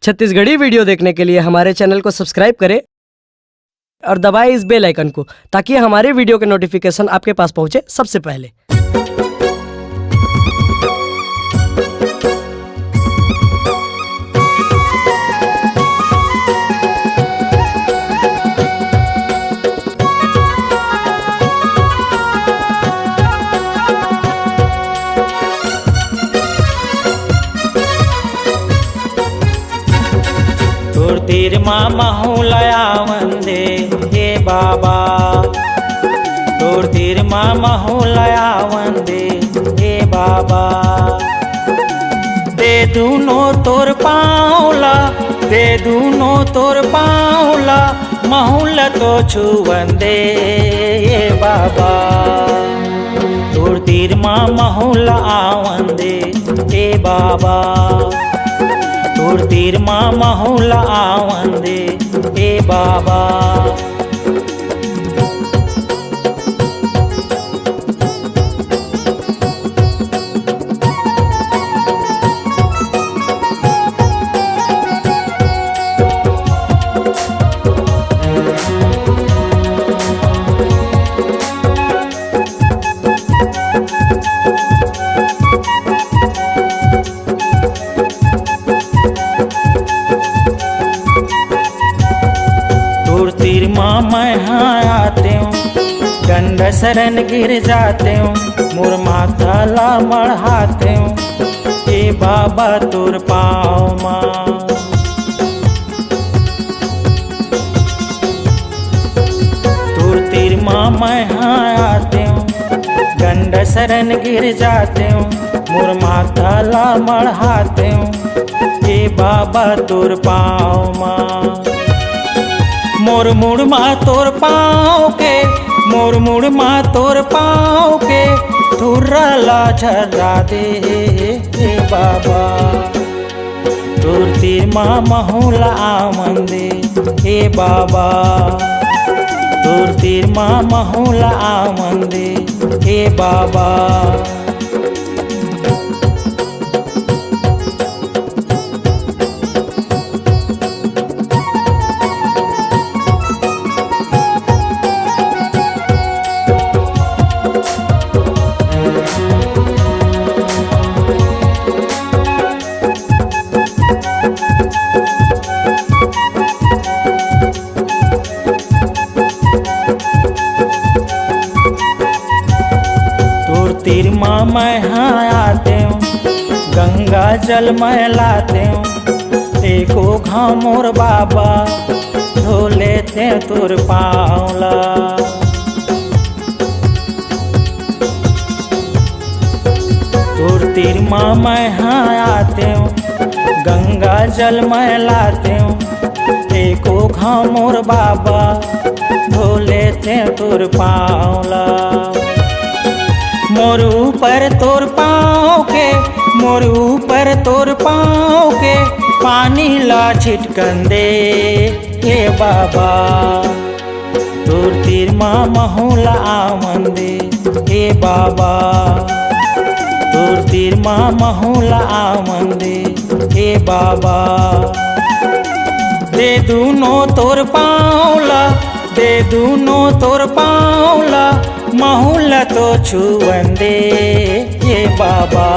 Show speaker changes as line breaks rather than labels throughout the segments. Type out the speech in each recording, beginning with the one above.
Chhattisgarhi video देखने के लिए हमारे चैनल को सब्सक्राइब करें और दबाएं इस बेल आइकन को ताकि हमारे वीडियो के नोटिफिकेशन आपके पास पहुंचे सबसे पहले।
तीर मामा हुलया वंदे हे बाबा, तोर तीर मामा हुलया वंदे हे बाबा। दे दूनो तोर पाऊला, दे दूनो तोर पाऊला, महुल तो छुवंदे हे बाबा। तोर तीर मामा हुला आवंदे हे बाबा, तोर तीर मामा हुला आवंदे हे बाबा। तीर मामा यहाँ आते हूँ, डंड शरण गिर जाते हूँ, मोर माथा ला मढ़ाते हूँ हे बाबा तोर पाँव माँ। तोर तीर मामा यहाँ आते हूँ, डंड शरण गिर जाते हूँ, मोर माथा ला मढ़ाते हूँ हे बाबा तोर पाँव माँ। मोर मुड़ माँ तोर पाँव के, मोर मुड़ माँ तोर पाँव के, थुर्रा ला झर्रा दे हे बाबा। तोर तीर माँ महुला आवंदे हे बाबा, तोर तीर माँ महुला आवंदे हे बाबा। तीर माँ मैं यहाँ आते हूँ, गंगा जल मैं लाते हूँ, एको घाव मोर बाबा धो लेते तोर पाँवला। तोर तीर माँ मैं यहाँ आते हूँ, गंगा जल मैं लाते हूँ, एको घाव मोर बाबा धो लेते तोर पाँवला। मोर ऊपर तोर पाँव के, मोर ऊपर तोर पाँव के, पानी ला छिटकन दे हे बाबा। तोर तीर माँ महुला आवंदे हे बाबा, तोर तीर माँ महुला आवंदे हे बाबा। दे दूनो तोर पाँवला, दे दूनो तोर पाँवला, महुल तो छुवंदे हे बाबा।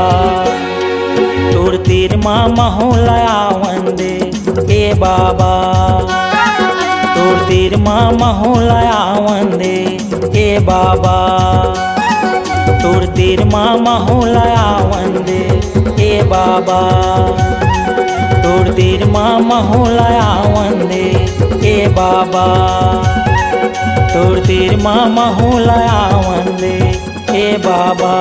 तोर तीर माँ महुला आवंदे हे बाबा, तोर तीर माँ महुला आवंदे हे बाबा। तोर तीर माँ महुला आवंदे हे बाबा, तोर तीर माँ महुला आवंदे हे बाबा। तोर तीर माँ महुला आवंदे हे बाबा।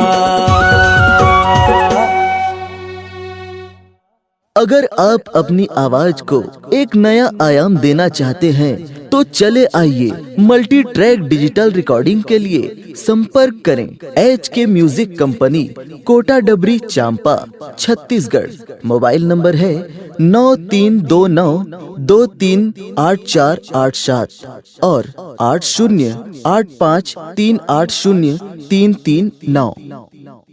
अगर आप अपनी आवाज को एक नया आयाम देना चाहते हैं तो चले आइए मल्टी ट्रैक डिजिटल रिकॉर्डिंग के लिए संपर्क करें HK म्यूजिक कंपनी, कोटा डबरी, चांपा, छत्तीसगढ़। मोबाइल नंबर है 9329238487 और 8085380339।